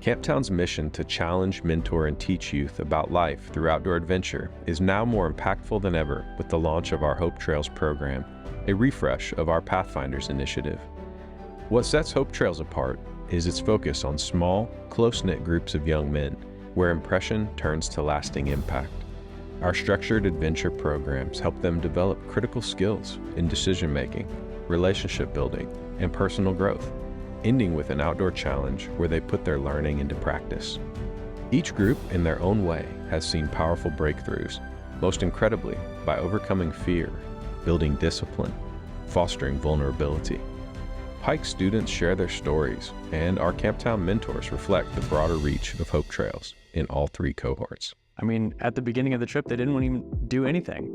Camptown's mission to challenge, mentor, and teach youth about life through outdoor adventure is now more impactful than ever with the launch of our HopeTrails program, a refresh of our Pathfinders initiative. What sets HopeTrails apart is its focus on small, close-knit groups of young men, where impression turns to lasting impact. Our structured adventure programs help them develop critical skills in decision-making, relationship building, and personal growth, ending with an outdoor challenge where they put their learning into practice. Each group, in their own way, has seen powerful breakthroughs, most incredibly by overcoming fear, building discipline, fostering vulnerability. Pike students share their stories, and our Camptown mentors reflect the broader reach of HopeTrails in all three cohorts. I mean, at the beginning of the trip, they didn't want to even do anything.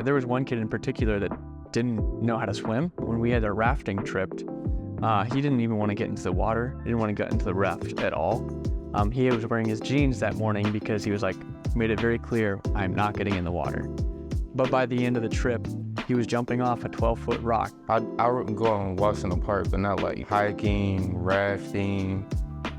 There was one kid in particular that didn't know how to swim. When we had a rafting trip, he didn't even want to get into the water. He didn't want to get into the raft at all. He was wearing his jeans that morning because he was like, made it very clear, I'm not getting in the water. But by the end of the trip, he was jumping off a 12-foot rock. I would go on walks in the park, but not like hiking, rafting,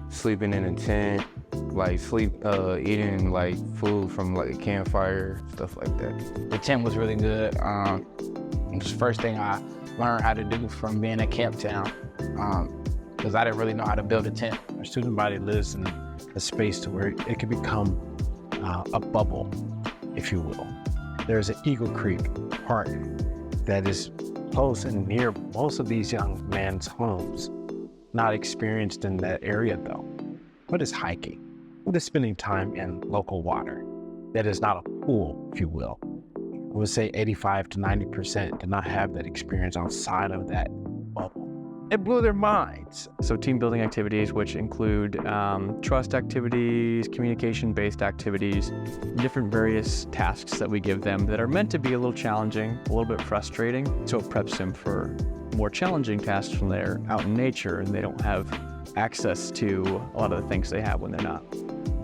sleeping in a tent, like eating like food from like a campfire, stuff like that. The tent was really good. It was the first thing I learned how to do from being at Camptown, because I didn't really know how to build a tent. Our student body lives in a space to where it can become a bubble, if you will. There's an Eagle Creek Park that is close and near most of these young men's homes. Not experienced in that area though. What is hiking? What is spending time in local water that is not a pool, if you will? I would say 85 to 90% did not have that experience outside of that bubble. It blew their minds. So team building activities, which include trust activities, communication-based activities, different various tasks that we give them that are meant to be a little challenging, a little bit frustrating. So it preps them for more challenging tasks when they're out in nature and they don't have access to a lot of the things they have when they're not.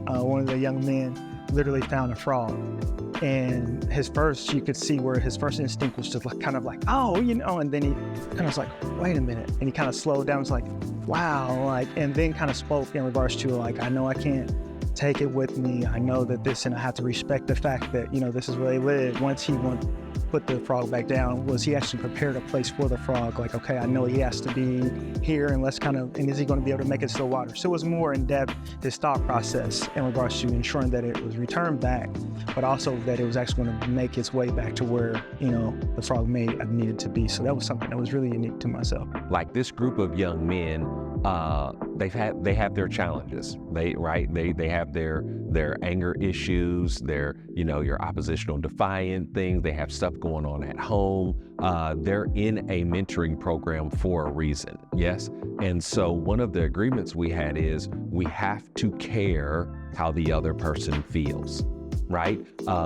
One of the young men literally found a frog. And you could see where his first instinct was just like, kind of like, oh, and then he kind of was like, wait a minute. And he kind of slowed down, was like, wow, and then kind of spoke in regards to like, I know I can't take it with me. I know that and I have to respect the fact that, this is where they live. Once he put the frog back down, was he actually prepared a place for the frog? Like, okay, I know he has to be here and and is he going to be able to make it to the water? So it was more in depth, his thought process in regards to ensuring that it was returned back, but also that it was actually going to make its way back to where, the frog may have needed to be. So that was something that was really unique to myself. Like this group of young men, they have their challenges. They have their anger issues, your oppositional defiant things. They have stuff going on at home. They're in a mentoring program for a reason, yes? And so one of the agreements we had is we have to care how the other person feels, right?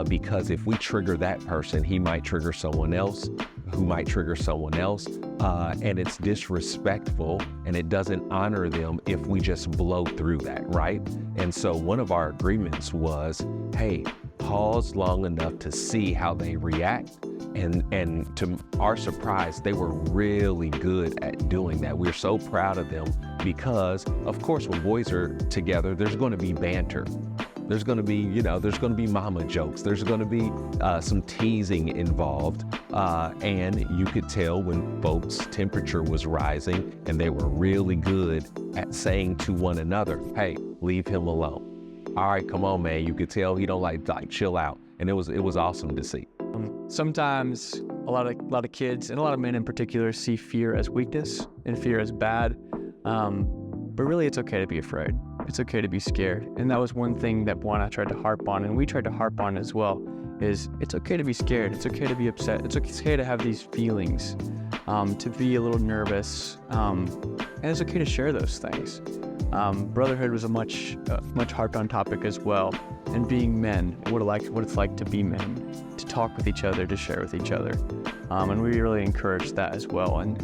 Because if we trigger that person, he might trigger someone else, who might trigger someone else, and it's disrespectful and it doesn't honor them if we just blow through that, right? And so one of our agreements was, hey, pause long enough to see how they react. And to our surprise, they were really good at doing that. We're so proud of them because, of course, when boys are together, there's going to be banter. There's going to be mama jokes. There's going to be some teasing involved. And you could tell when folks' temperature was rising and they were really good at saying to one another, hey, leave him alone. All right, come on, man. You could tell he don't like chill out. And it was awesome to see. Sometimes a lot of kids and a lot of men in particular see fear as weakness and fear as bad. But really it's okay to be afraid. It's okay to be scared. And that was one thing that Buana tried to harp on, and we tried to harp on as well, is it's okay to be scared. It's okay to be upset. It's okay to have these feelings, to be a little nervous, and it's okay to share those things. Brotherhood was a much harped on topic as well, and being men, what it's like to be men, to talk with each other, to share with each other, and we really encouraged that as well. And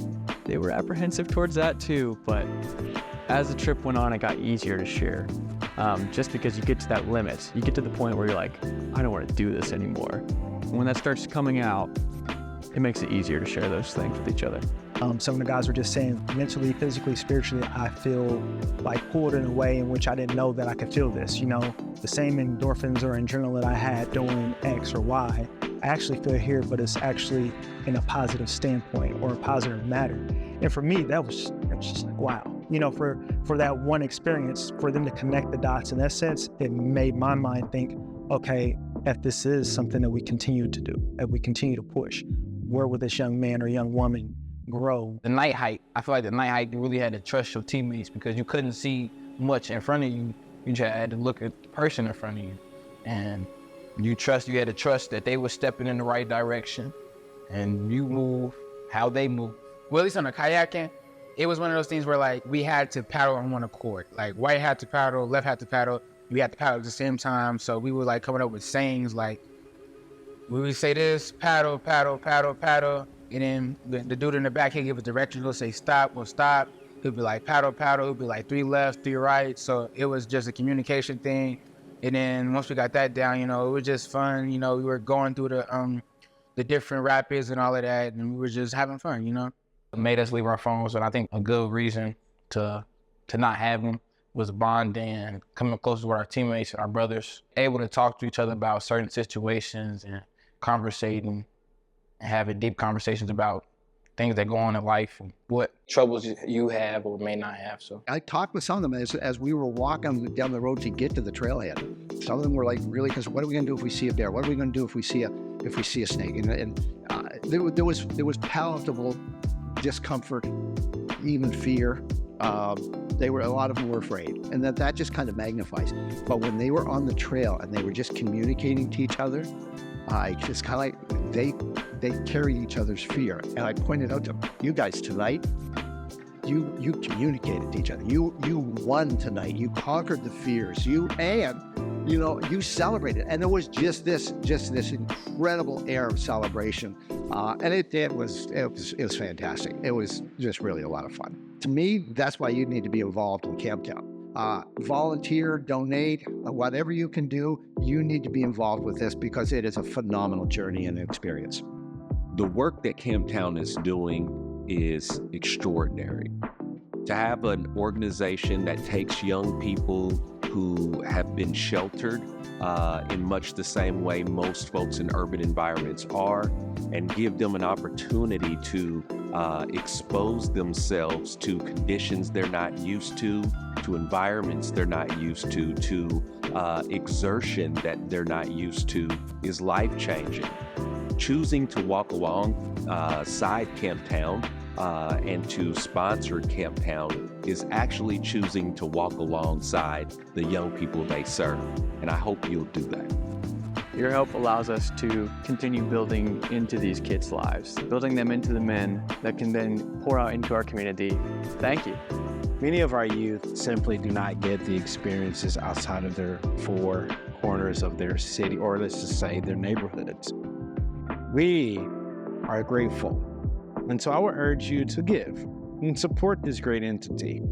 they were apprehensive towards that too, but as the trip went on, it got easier to share, just because you get to that limit. You get to the point where you're like, I don't want to do this anymore. And when that starts coming out, it makes it easier to share those things with each other. Some of the guys were just saying mentally, physically, spiritually, I feel like pulled in a way in which I didn't know that I could feel this. You know, the same endorphins or adrenaline that I had doing X or Y, I actually feel here, but it's actually in a positive standpoint or a positive matter. And for me, that was just like, wow. You know, for that one experience, for them to connect the dots in that sense, it made my mind think, okay, if this is something that we continue to do, if we continue to push, where will this young man or young woman grow? The night hike, I feel like the night hike, you really had to trust your teammates because you couldn't see much in front of you. You just had to look at the person in front of you. And you had to trust that they were stepping in the right direction and you move how they move. Well, at least on the kayaking, it was one of those things where like we had to paddle on one accord. Like white had to paddle, left had to paddle. We had to paddle at the same time. So we were like coming up with sayings like, we would say this, paddle, paddle, paddle, paddle. And then the dude in the back, he'd give a direction, he'll say stop, we'll stop. He'll be like paddle, paddle, he'll be like 3 left, 3 right. So it was just a communication thing. And then once we got that down, you know, it was just fun. You know, we were going through the different rapids and all of that, and we were just having fun, you know. It made us leave our phones, and I think a good reason to not have them was bonding and coming closer with our teammates and our brothers, able to talk to each other about certain situations and conversating and having deep conversations about things that go on in life and what troubles you have or may not have. So I talked with some of them as we were walking down the road to get to the trailhead. Some of them were like really concerned. What are we going to do if we see a bear? What are we going to do if we see a snake? And there was palatable discomfort, even fear. A lot of them were afraid, and that just kind of magnifies. But when they were on the trail and they were just communicating to each other, it's kind of like they carry each other's fear. And I pointed out to them, you guys tonight, you communicated to each other. You won tonight. You conquered the fears. You celebrated. And there was just this incredible air of celebration. And it was fantastic. It was just really a lot of fun. To me, that's why you need to be involved in Camptown. Volunteer, donate, whatever you can do, you need to be involved with this because it is a phenomenal journey and experience. The work that Camptown is doing is extraordinary. To have an organization that takes young people who have been sheltered in much the same way most folks in urban environments are, and give them an opportunity to expose themselves to conditions they're not used to environments they're not used to exertion that they're not used to, is life-changing. Choosing to walk alongside Camptown and to sponsor Camptown is actually choosing to walk alongside the young people they serve. And I hope you'll do that. Your help allows us to continue building into these kids' lives, building them into the men that can then pour out into our community. Thank you. Many of our youth simply do not get the experiences outside of their 4 corners of their city, or let's just say their neighborhoods. We are grateful. And so I would urge you to give and support this great entity.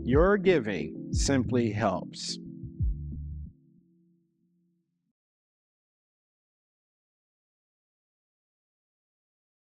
Your giving simply helps.